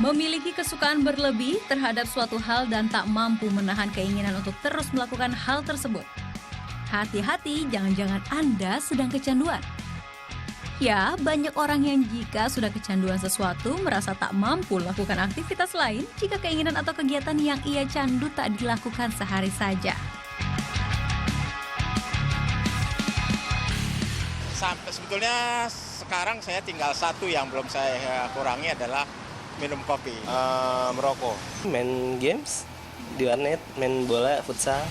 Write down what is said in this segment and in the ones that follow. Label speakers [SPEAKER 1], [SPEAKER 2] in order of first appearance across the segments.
[SPEAKER 1] Memiliki kesukaan berlebih terhadap suatu hal dan tak mampu menahan keinginan untuk terus melakukan hal tersebut. Hati-hati, jangan-jangan Anda sedang kecanduan. Ya, banyak orang yang jika sudah kecanduan sesuatu merasa tak mampu lakukan aktivitas lain jika keinginan atau kegiatan yang ia candu tak dilakukan sehari saja.
[SPEAKER 2] Sampai sebetulnya sekarang saya tinggal satu yang belum saya kurangi adalah minum kopi.
[SPEAKER 3] Merokok.
[SPEAKER 4] Main games di warnet, main bola, futsal.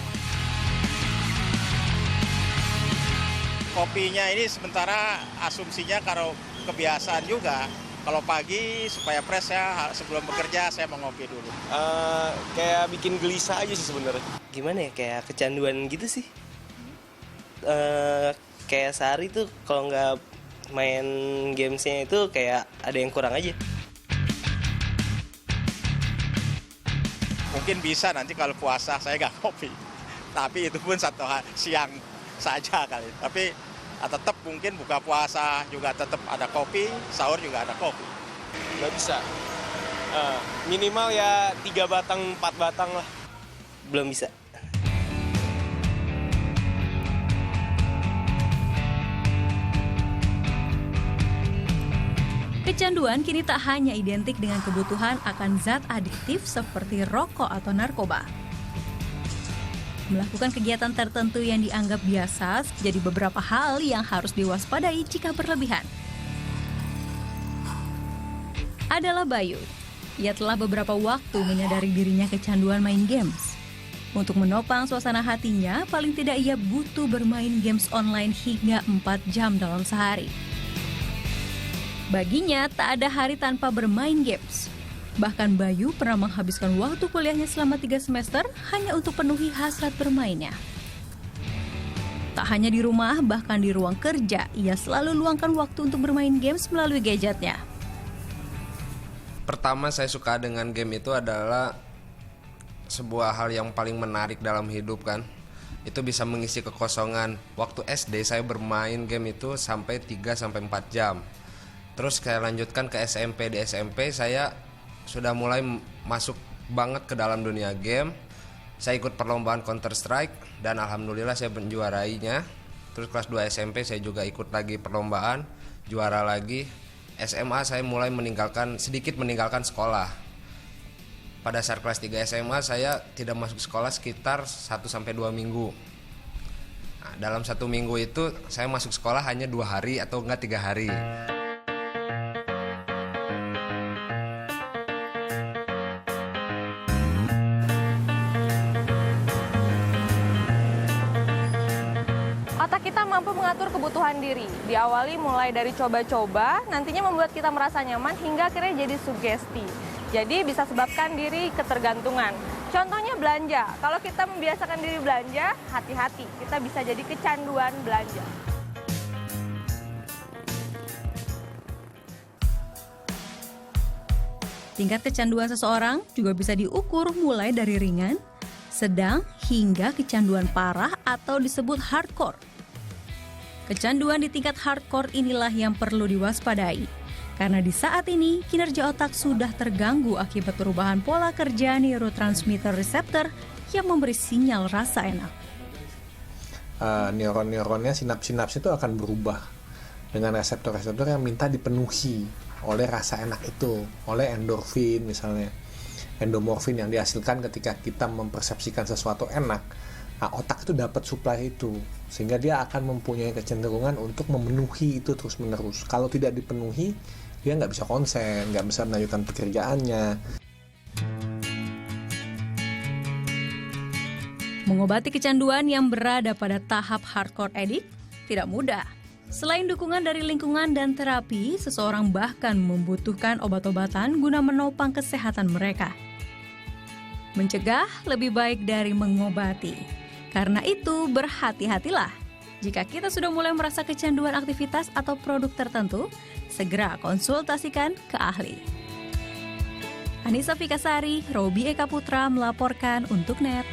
[SPEAKER 2] Kopinya ini sementara asumsinya kalau kebiasaan juga. Kalau pagi supaya fresh ya sebelum bekerja saya mau ngopi dulu.
[SPEAKER 3] Kayak bikin gelisah aja sih sebenarnya.
[SPEAKER 4] Gimana ya, kayak kecanduan gitu sih. Kayak sehari tuh kalau nggak main gamesnya itu kayak ada yang kurang aja.
[SPEAKER 2] Mungkin bisa nanti kalau puasa saya nggak kopi. Tapi itu pun siang saja kali. Tapi tetap mungkin buka puasa juga tetap ada kopi, sahur juga ada kopi.
[SPEAKER 3] Nggak bisa. Minimal ya 3 batang, 4 batang lah.
[SPEAKER 4] Belum bisa.
[SPEAKER 1] Kecanduan kini tak hanya identik dengan kebutuhan akan zat adiktif seperti rokok atau narkoba. Melakukan kegiatan tertentu yang dianggap biasa jadi beberapa hal yang harus diwaspadai jika berlebihan. Adalah Bayu. Ia telah beberapa waktu menyadari dirinya kecanduan main games. Untuk menopang suasana hatinya, paling tidak ia butuh bermain games online hingga 4 jam dalam sehari. Baginya, tak ada hari tanpa bermain games. Bahkan Bayu pernah menghabiskan waktu kuliahnya selama 3 semester hanya untuk penuhi hasrat bermainnya. Tak hanya di rumah, bahkan di ruang kerja, ia selalu luangkan waktu untuk bermain games melalui gadgetnya.
[SPEAKER 5] Pertama saya suka dengan game itu adalah sebuah hal yang paling menarik dalam hidup kan. Itu bisa mengisi kekosongan. Waktu SD saya bermain game itu sampai 3-4 jam. Terus saya lanjutkan ke SMP. Di SMP saya sudah mulai masuk banget ke dalam dunia game. Saya ikut perlombaan Counter Strike dan alhamdulillah saya menjuarainya. Terus kelas 2 SMP saya juga ikut lagi perlombaan, juara lagi. SMA saya mulai sedikit meninggalkan sekolah. Pada saat kelas 3 SMA saya tidak masuk sekolah sekitar 1-2 minggu. Nah, dalam 1 minggu itu saya masuk sekolah hanya 2 hari atau enggak 3 hari.
[SPEAKER 6] Otak kita mampu mengatur kebutuhan diri. Diawali mulai dari coba-coba, nantinya membuat kita merasa nyaman hingga akhirnya jadi sugesti. Jadi bisa sebabkan diri ketergantungan. Contohnya belanja. Kalau kita membiasakan diri belanja, hati-hati. Kita bisa jadi kecanduan belanja.
[SPEAKER 1] Tingkat kecanduan seseorang juga bisa diukur mulai dari ringan, sedang, hingga kecanduan parah atau disebut hardcore. Kecanduan di tingkat hardcore inilah yang perlu diwaspadai. Karena di saat ini, kinerja otak sudah terganggu akibat perubahan pola kerja neurotransmitter reseptor yang memberi sinyal rasa enak.
[SPEAKER 7] Neuron-neuronnya, sinaps-sinaps itu akan berubah dengan reseptor-reseptor yang minta dipenuhi oleh rasa enak itu, oleh endorfin misalnya. Endomorfin yang dihasilkan ketika kita mempersepsikan sesuatu enak. Nah, otak itu dapat suplai itu, sehingga dia akan mempunyai kecenderungan untuk memenuhi itu terus-menerus. Kalau tidak dipenuhi, dia nggak bisa konsen, nggak bisa melanjutkan pekerjaannya.
[SPEAKER 1] Mengobati kecanduan yang berada pada tahap hardcore addict tidak mudah. Selain dukungan dari lingkungan dan terapi, seseorang bahkan membutuhkan obat-obatan guna menopang kesehatan mereka. Mencegah lebih baik dari mengobati. Karena itu, berhati-hatilah. Jika kita sudah mulai merasa kecanduan aktivitas atau produk tertentu, segera konsultasikan ke ahli. Anissa Fikasari, Robi Eka Putra melaporkan untuk NET.